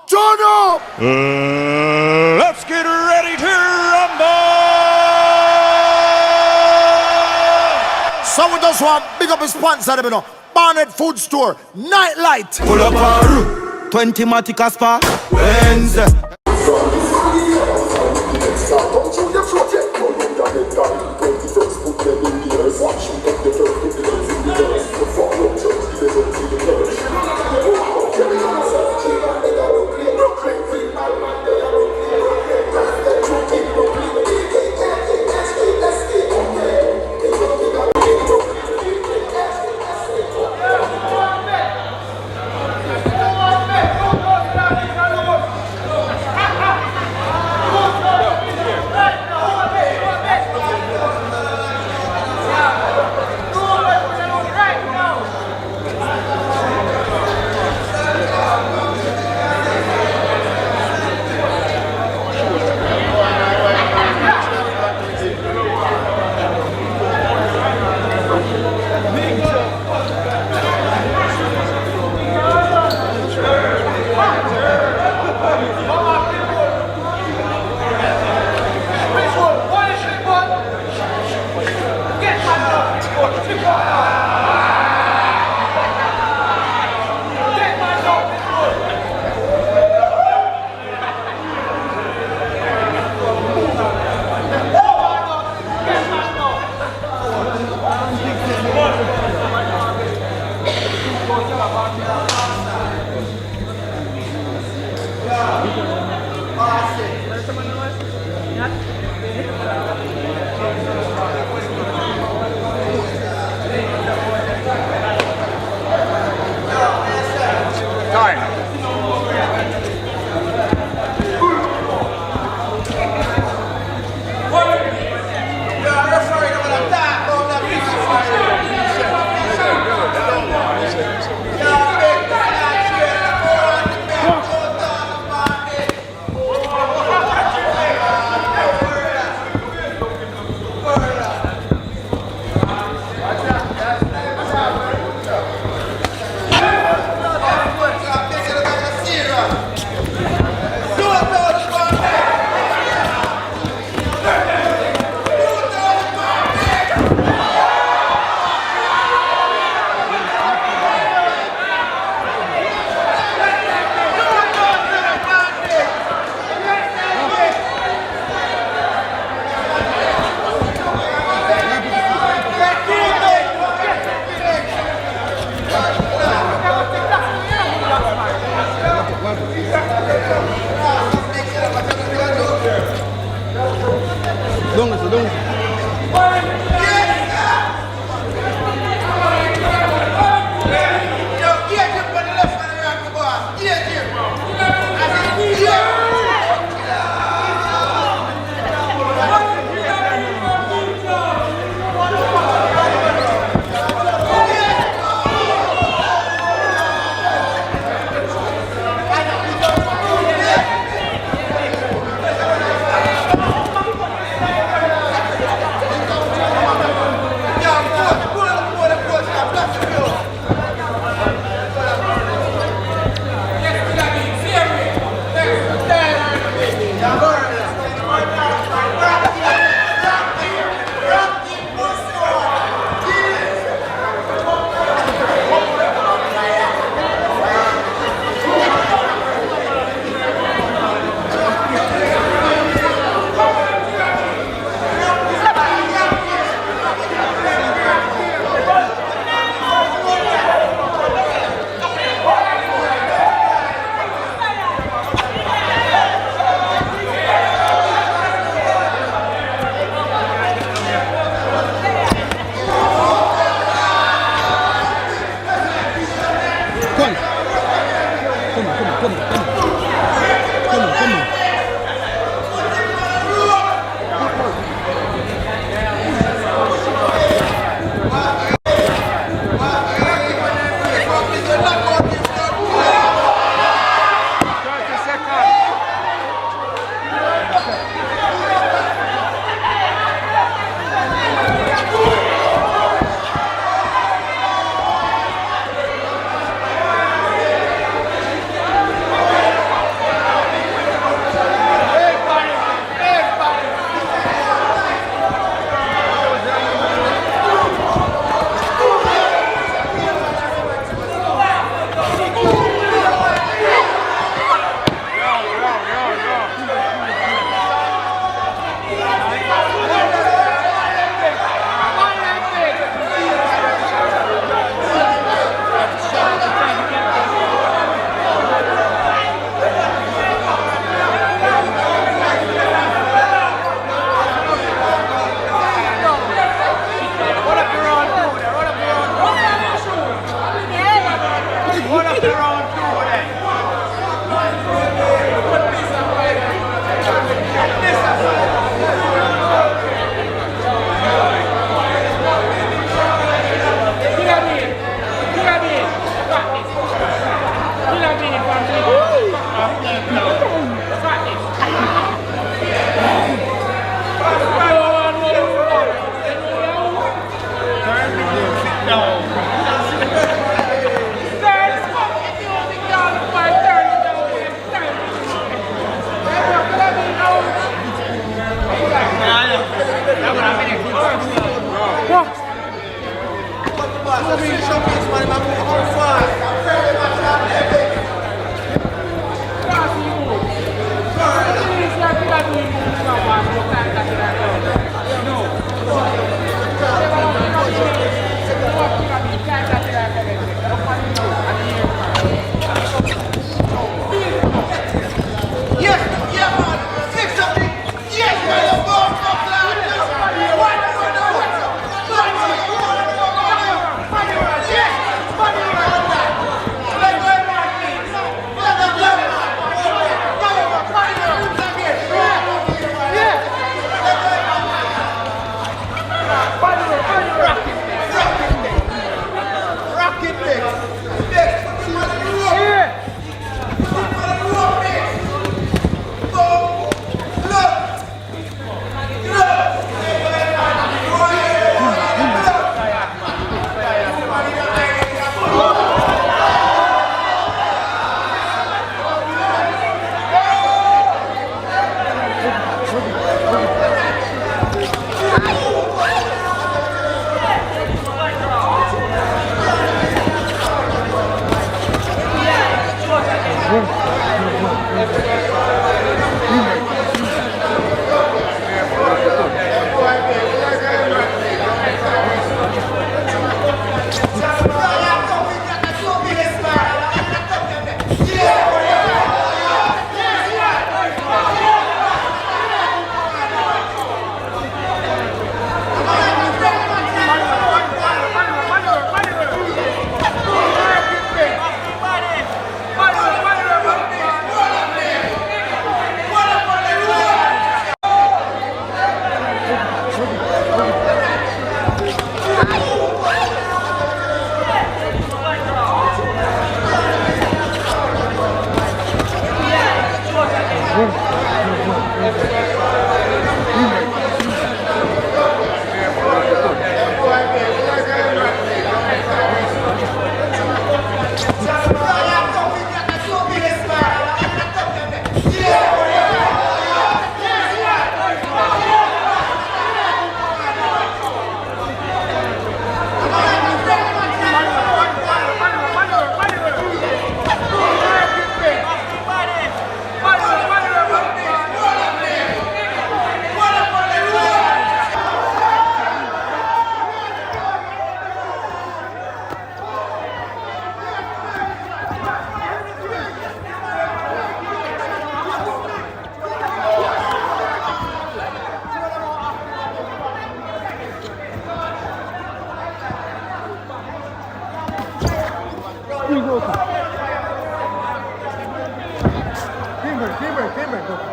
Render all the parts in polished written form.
Turn up! Let's get ready to rumble! So we just want big up a sponsor, you know. Barnett Food Store, Nightlight. Pull up a route, 20 Matic Aspa, Wednesday.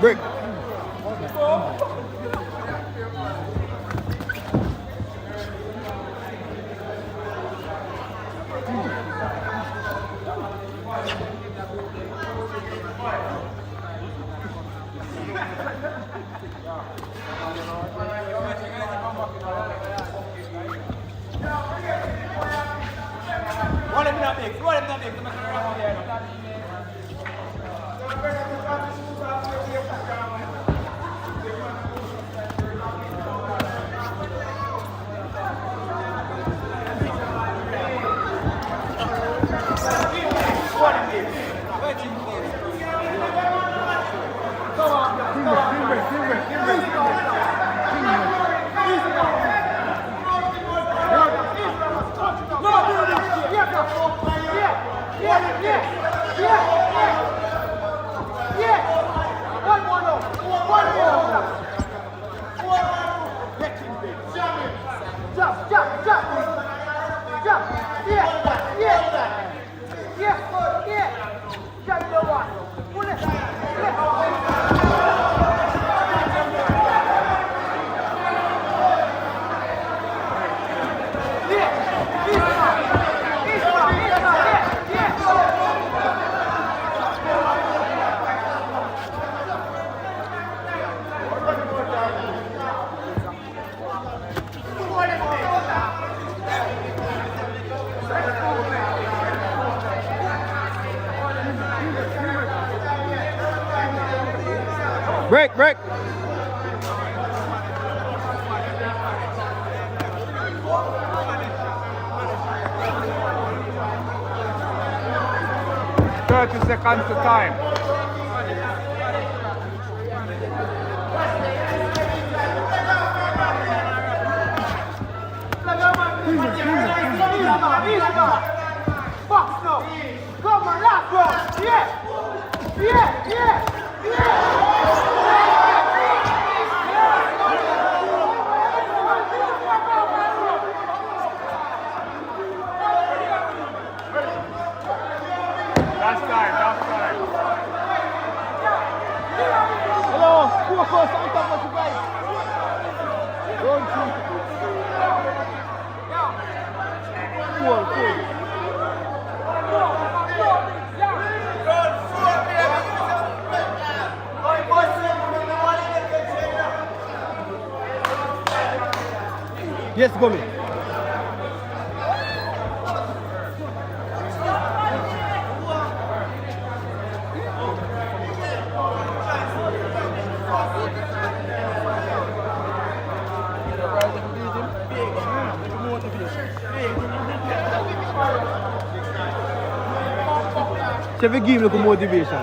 Break. Break, break. Seconds to time. Box now. Come on, last round. Yeah. Last time. Hello, focus on top of you guys. Don't shoot. Cool. Yes, go me. Chevy give me motivation.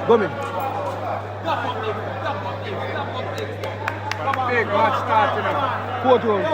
Go me. Big match starting up. Fourth round.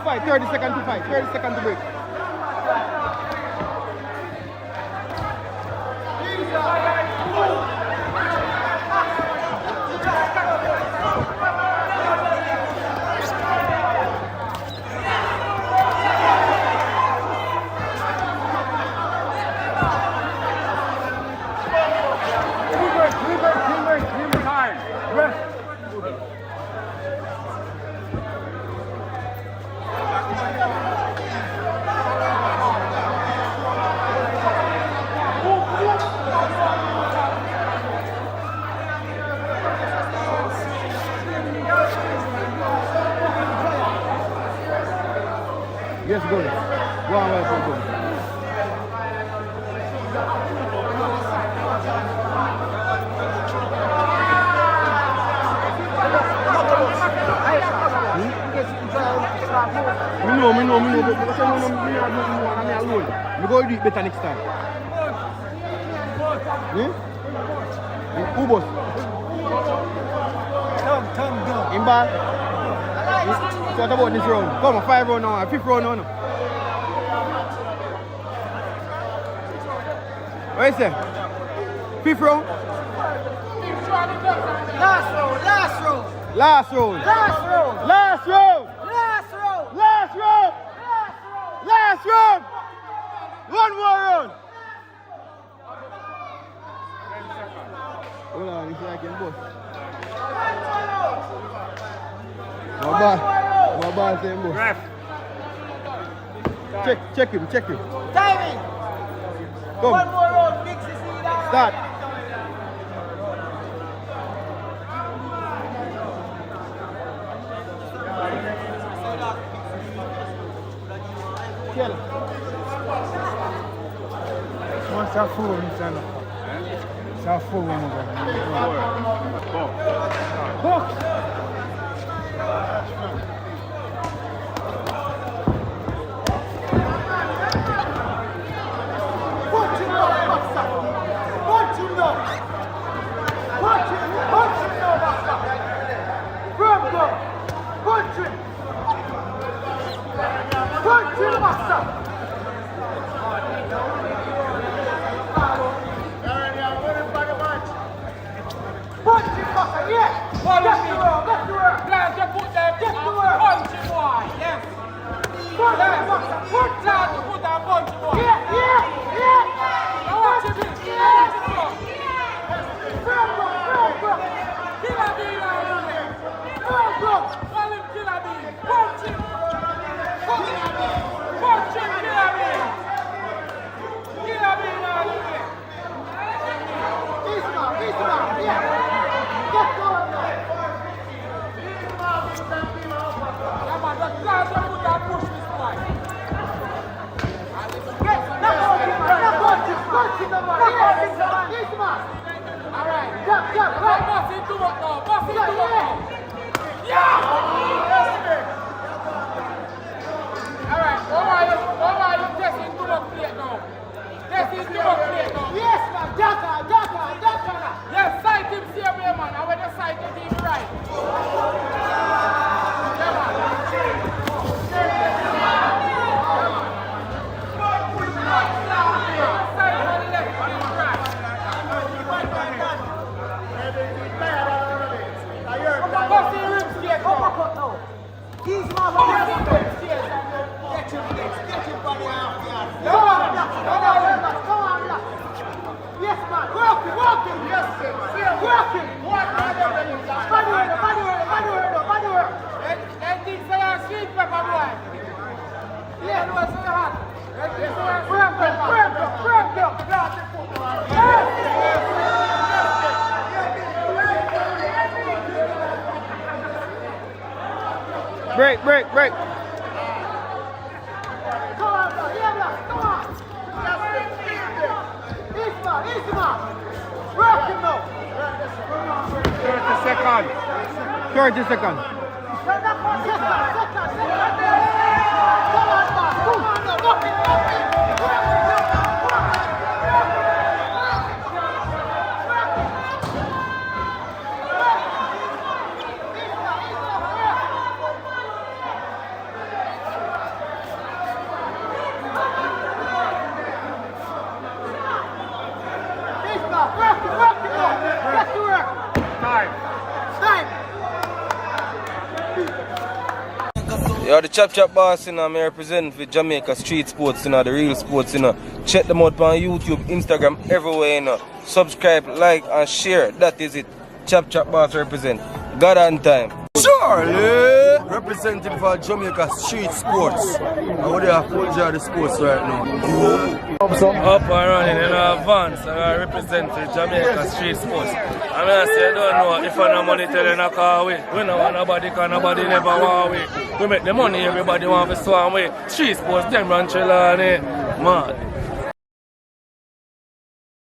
Fight, 30 seconds to fight, 30 seconds to break. Yes, go. Go on, go. Me know, but because I know me alone. Me go do it better next time. Who boss? Tom. In ball? So what about this round? Come on, 5 round now, 5th round now. What you say? 5th round? Last round. One more round. Hold on, if I can bust. My ball saying bust. Ref. Check him. Timing. Come. One more round. Mix this leader. Start. Kill. What's a fool, Mr. It's a fool, Box. Break. Work him now. 30 seconds. Yo, the Chap boss, I'm representing for Jamaica street sports, the real sports, Check them out on YouTube, Instagram, everywhere, Subscribe, like, and share. That is it. Chap boss represent. God on time. Charlie! Representing for Jamaica street sports. I would have full jar the sports right now. Up and running in advance, I represent for Jamaica street sports. I mean, I say, I don't know if I no money telling a car away. We don't want nobody, because nobody never want away. We make the money, everybody want to swam away. Street sports, them run trailer on it. Man.